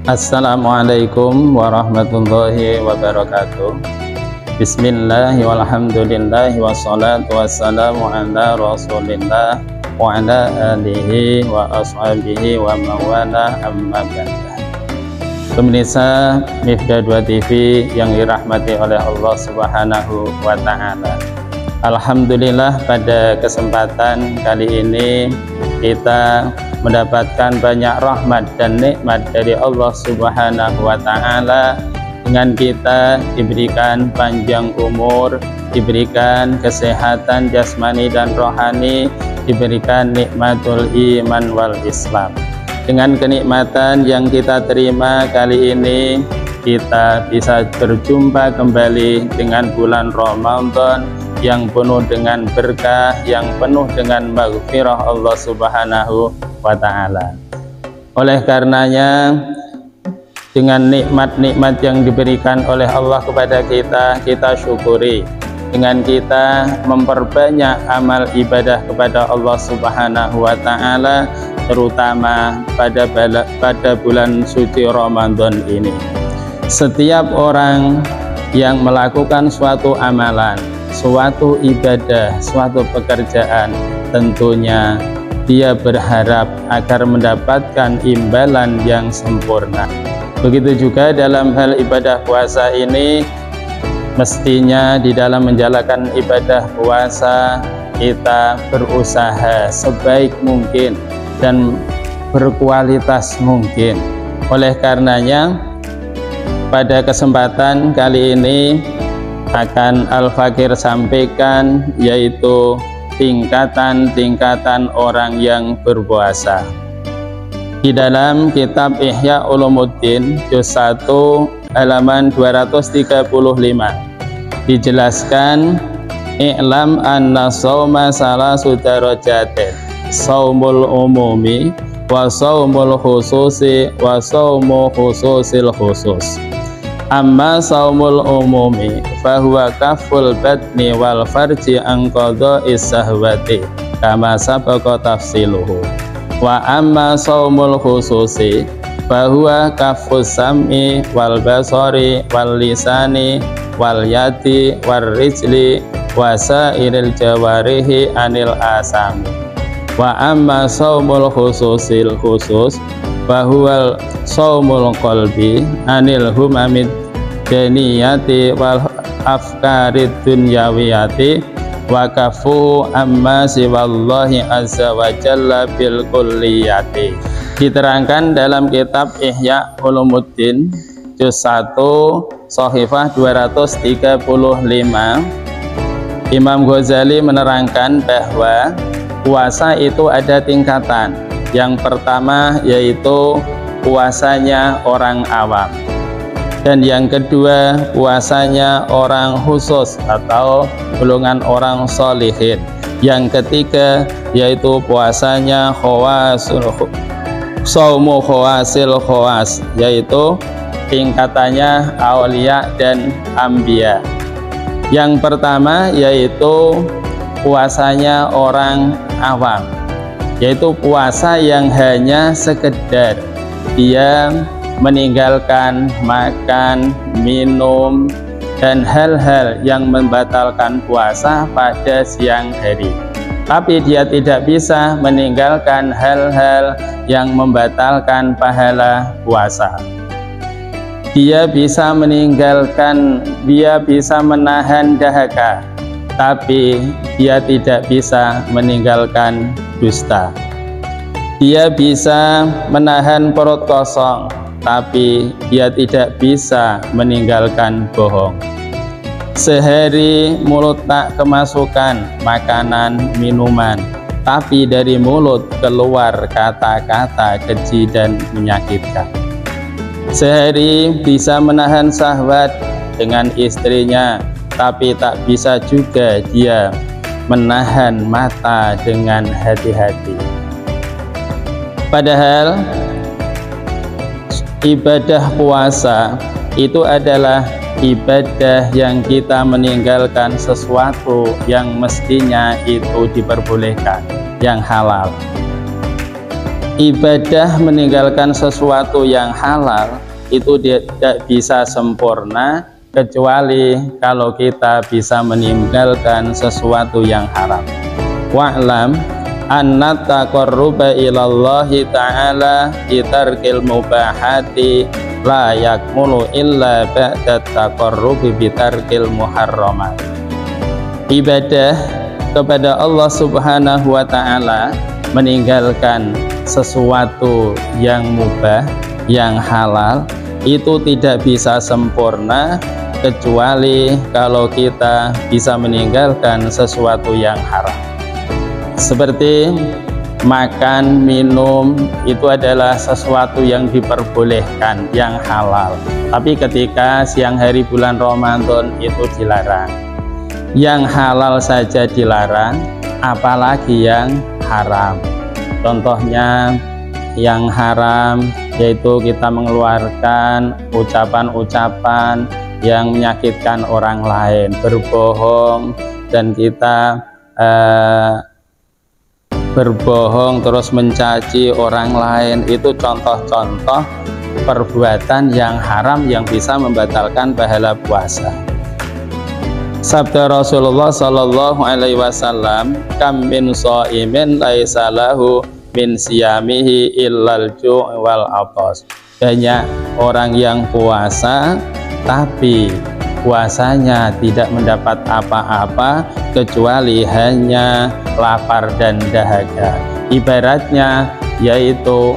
Assalamualaikum warahmatullahi wabarakatuh. Bismillah walhamdulillah wassalatu wassalamu ala rasulillah wa ala alihi wa ashabihi wa mawala amma ba'da. Pemirsa Mifdah 2 TV yang dirahmati oleh Allah Subhanahu wa Ta'ala, alhamdulillah pada kesempatan kali ini kita mendapatkan banyak rahmat dan nikmat dari Allah Subhanahu wa Ta'ala, dengan kita diberikan panjang umur, diberikan kesehatan jasmani dan rohani, diberikan nikmatul iman wal Islam. Dengan kenikmatan yang kita terima kali ini, kita bisa berjumpa kembali dengan bulan Ramadan yang penuh dengan berkah, yang penuh dengan maghfirah Allah Subhanahu wa Ta'ala. Oleh karenanya, dengan nikmat-nikmat yang diberikan oleh Allah kepada kita, kita syukuri. Dengan kita memperbanyak amal ibadah kepada Allah Subhanahu wa Ta'ala, terutama pada bulan suci Ramadan ini. Setiap orang yang melakukan suatu amalan, suatu ibadah, suatu pekerjaan, tentunya dia berharap agar mendapatkan imbalan yang sempurna. Begitu juga dalam hal ibadah puasa ini, mestinya di dalam menjalankan ibadah puasa kita berusaha sebaik mungkin dan berkualitas mungkin. Oleh karenanya, pada kesempatan kali ini akan Al-Fakir sampaikan, yaitu tingkatan-tingkatan orang yang berpuasa. Di dalam kitab Ihya Ulumuddin juz 1 halaman 235 dijelaskan, i'lam anna shauma salasu darajatin, shaumul umumi wa shaumul khususi wa shaumu khususil khusus. Amma shaumul umumi fahuwa kaful batni wal farji an qada'is sahwati kama sabaqa tafsiluhu. Wa amma shaumul khususi fahuwa kafus sam'i wal basari wal lisani wal yadi wal rijli wa sairil jawarihi anil asami. Wa amma shaumul khususil khusus fahuwa shaumul qalbi anil humamid daniyati wal afkarid dunyawiyati wa kafu amma siwallahi azza wa jalla bil kulliyati. Diterangkan dalam kitab Ihya Ulumuddin juz 1 shahifah 235, Imam Ghazali menerangkan bahwa puasa itu ada tingkatan. Yang pertama yaitu puasanya orang awam, dan yang kedua puasanya orang khusus atau golongan orang sholihin. Yang ketiga yaitu puasanya shaumu khawasil khawas, yaitu tingkatannya aulia dan ambia. Yang pertama yaitu puasanya orang awam, yaitu puasa yang hanya sekedar dia meninggalkan makan, minum, dan hal-hal yang membatalkan puasa pada siang hari. Tapi dia tidak bisa meninggalkan hal-hal yang membatalkan pahala puasa. Dia bisa menahan dahaga, tapi dia tidak bisa meninggalkan dusta. Dia bisa menahan perut kosong, tapi dia tidak bisa meninggalkan bohong. Sehari mulut tak kemasukan makanan minuman, tapi dari mulut keluar kata-kata keji dan menyakitkan. Sehari bisa menahan syahwat dengan istrinya, tapi tak bisa juga dia menahan mata dengan hati-hati. Padahal ibadah puasa itu adalah ibadah yang kita meninggalkan sesuatu yang mestinya itu diperbolehkan, yang halal. Ibadah meninggalkan sesuatu yang halal itu tidak bisa sempurna kecuali kalau kita bisa meninggalkan sesuatu yang haram. Wa'lam anna taqarruba ilallahi ta'ala bitarkil mubahati la yakmulu illa ba'da taqarrubi bitarkil muharramat. Ibadah kepada Allah Subhanahu wa ta'ala meninggalkan sesuatu yang mubah, yang halal, itu tidak bisa sempurna kecuali kalau kita bisa meninggalkan sesuatu yang haram. Seperti makan, minum, itu adalah sesuatu yang diperbolehkan, yang halal. Tapi ketika siang hari bulan Ramadan itu dilarang. Yang halal saja dilarang, apalagi yang haram. Contohnya yang haram yaitu kita mengeluarkan ucapan-ucapan yang menyakitkan orang lain, berbohong, dan kita berbohong terus mencaci orang lain. Itu contoh-contoh perbuatan yang haram yang bisa membatalkan pahala puasa. Sabda Rasulullah Sallallahu Alaihi Wasallam, kam min shaimin laisa lahu min siyamihi illal ju' wal atas. Banyak orang yang puasa tapi puasanya tidak mendapat apa-apa kecuali hanya lapar dan dahaga. Ibaratnya yaitu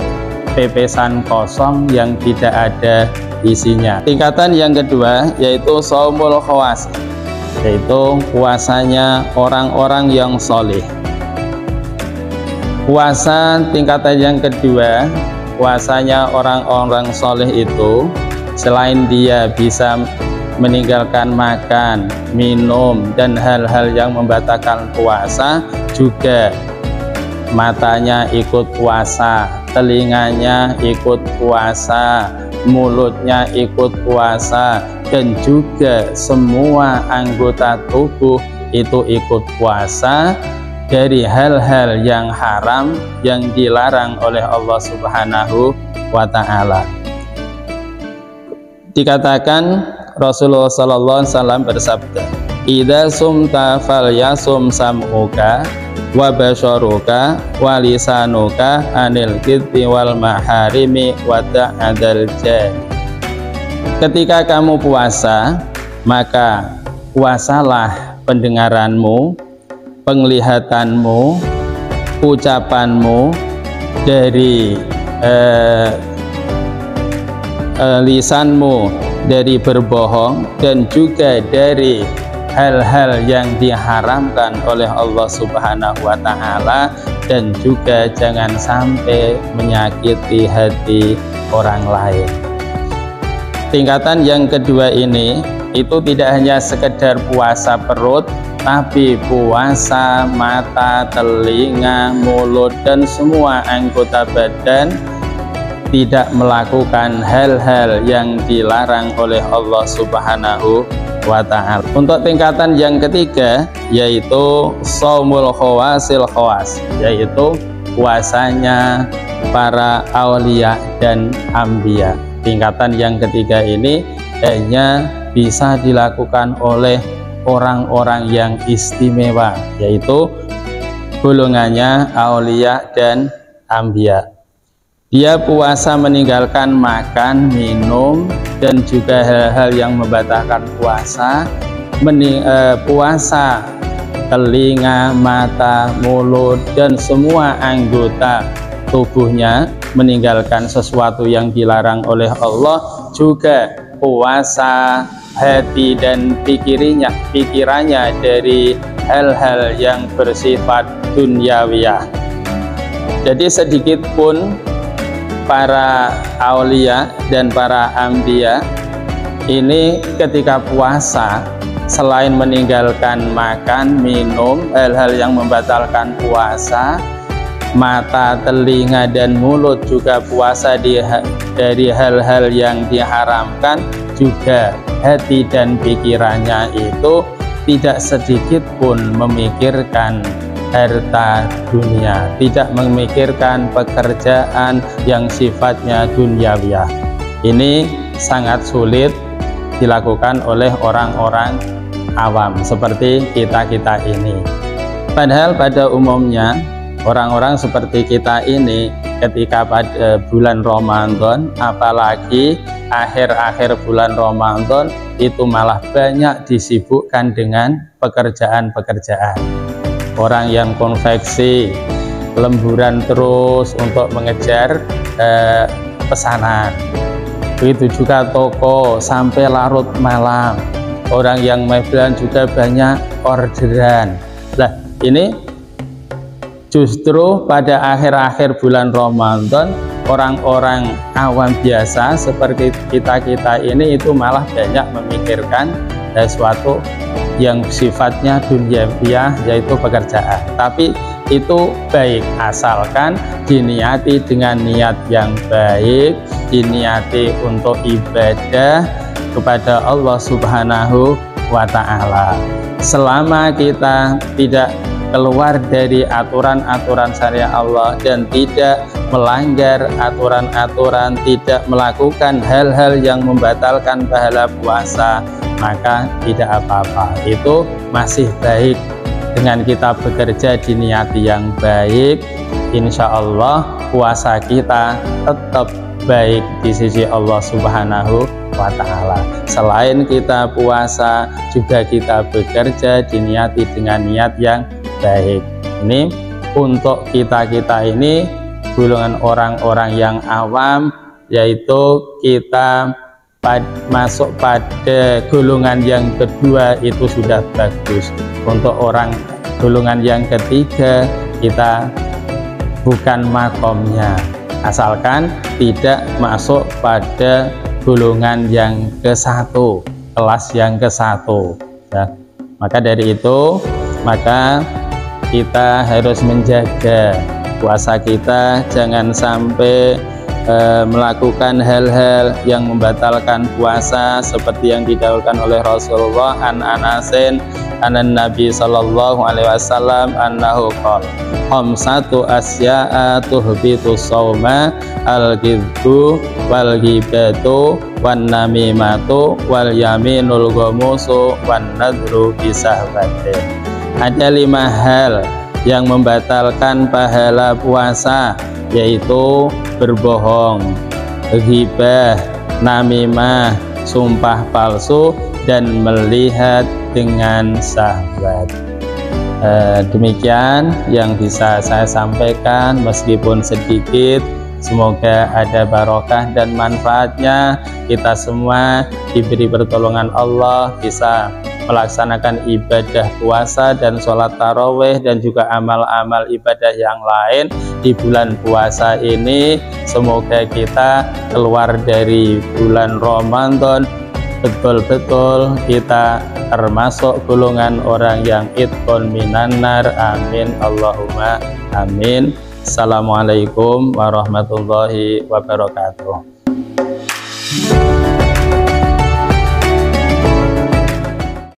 pepesan kosong yang tidak ada isinya. Tingkatan yang kedua yaitu shaumul khawas, yaitu puasanya orang-orang yang soleh. Puasa tingkatan yang kedua, puasanya orang-orang soleh itu selain dia bisa meninggalkan makan, minum, dan hal-hal yang membatalkan puasa, juga matanya ikut puasa, telinganya ikut puasa, mulutnya ikut puasa, dan juga semua anggota tubuh itu ikut puasa dari hal-hal yang haram yang dilarang oleh Allah Subhanahu wa ta'ala. Dikatakan Rasulullah sallallahu alaihi wasallam bersabda, "Idza sumta falyasum sam'uka wa basharuka wa lisanuka anil kidbi wal maharimi wa ta'adal jani." Ketika kamu puasa, maka puasalah pendengaranmu, penglihatanmu, ucapanmu, dari lisanmu dari berbohong, dan juga dari hal-hal yang diharamkan oleh Allah Subhanahu wa ta'ala, dan juga jangan sampai menyakiti hati orang lain. Tingkatan yang kedua ini itu tidak hanya sekedar puasa perut, tapi puasa mata, telinga, mulut, dan semua anggota badan, tidak melakukan hal-hal yang dilarang oleh Allah Subhanahu wa ta'ala. Untuk tingkatan yang ketiga yaitu shaumul khawasil khawas, yaitu puasanya para aulia dan anbiya. Tingkatan yang ketiga ini hanya bisa dilakukan oleh orang-orang yang istimewa, yaitu golongannya aulia dan anbiya. Dia puasa meninggalkan makan, minum, dan juga hal-hal yang membatalkan puasa. Puasa telinga, mata, mulut, dan semua anggota tubuhnya, meninggalkan sesuatu yang dilarang oleh Allah. Juga puasa hati dan pikirannya dari hal-hal yang bersifat duniawiyah. Jadi sedikit pun para aulia dan para anbiya ini ketika puasa, selain meninggalkan makan, minum, hal-hal yang membatalkan puasa, mata, telinga, dan mulut juga puasa dari hal-hal yang diharamkan, juga hati dan pikirannya itu tidak sedikit pun memikirkan harta dunia, tidak memikirkan pekerjaan yang sifatnya duniawiyah. Ini sangat sulit dilakukan oleh orang-orang awam seperti kita-kita ini. Padahal pada umumnya orang-orang seperti kita ini ketika pada bulan Ramadan, apalagi akhir-akhir bulan Ramadan, itu malah banyak disibukkan dengan pekerjaan-pekerjaan. Orang yang konveksi, lemburan terus untuk mengejar pesanan. Begitu juga toko sampai larut malam. Orang yang mebelan juga banyak orderan. Nah, ini justru pada akhir-akhir bulan Ramadan, orang-orang awam biasa seperti kita-kita ini itu malah banyak memikirkan sesuatu yang sifatnya duniawiyah, yaitu pekerjaan. Tapi itu baik asalkan diniati dengan niat yang baik, diniati untuk ibadah kepada Allah Subhanahu wa Ta'ala. Selama kita tidak keluar dari aturan-aturan syariat Allah dan tidak melanggar aturan-aturan, tidak melakukan hal-hal yang membatalkan pahala puasa, maka tidak apa-apa. Itu masih baik. Dengan kita bekerja diniati yang baik, insya Allah puasa kita tetap baik di sisi Allah Subhanahu wa Ta'ala. Selain kita puasa, juga kita bekerja diniati dengan niat yang baik. Ini untuk kita-kita ini golongan orang-orang yang awam, yaitu kita masuk pada golongan yang kedua itu sudah bagus. Untuk orang golongan yang ketiga kita bukan makomnya, asalkan tidak masuk pada golongan yang ke-1, kelas yang ke-1 ya. Maka dari itu, maka kita harus menjaga puasa kita, jangan sampai melakukan hal-hal yang membatalkan puasa seperti yang didahulukan oleh Rasulullah. An Anasin anan Nabi sallallahu alaihi wasallam annahu qala khamsatu asya'a tuhbitu shauma al-ghibbu wal ghibatu wan namimatu wal yaminul ghamusu wan nadru bisahbatin. Ada 5 hal yang membatalkan pahala puasa, yaitu berbohong, ghibah, namimah, sumpah palsu, dan melihat dengan syahwat. Demikian yang bisa saya sampaikan, meskipun sedikit. Semoga ada barokah dan manfaatnya. Kita semua diberi pertolongan Allah, bisa melaksanakan ibadah puasa dan sholat tarawih dan juga amal-amal ibadah yang lain di bulan puasa ini. Semoga kita keluar dari bulan Ramadan betul-betul kita termasuk golongan orang yang itqun minan nar. Amin Allahumma amin. Assalamualaikum warahmatullahi wabarakatuh.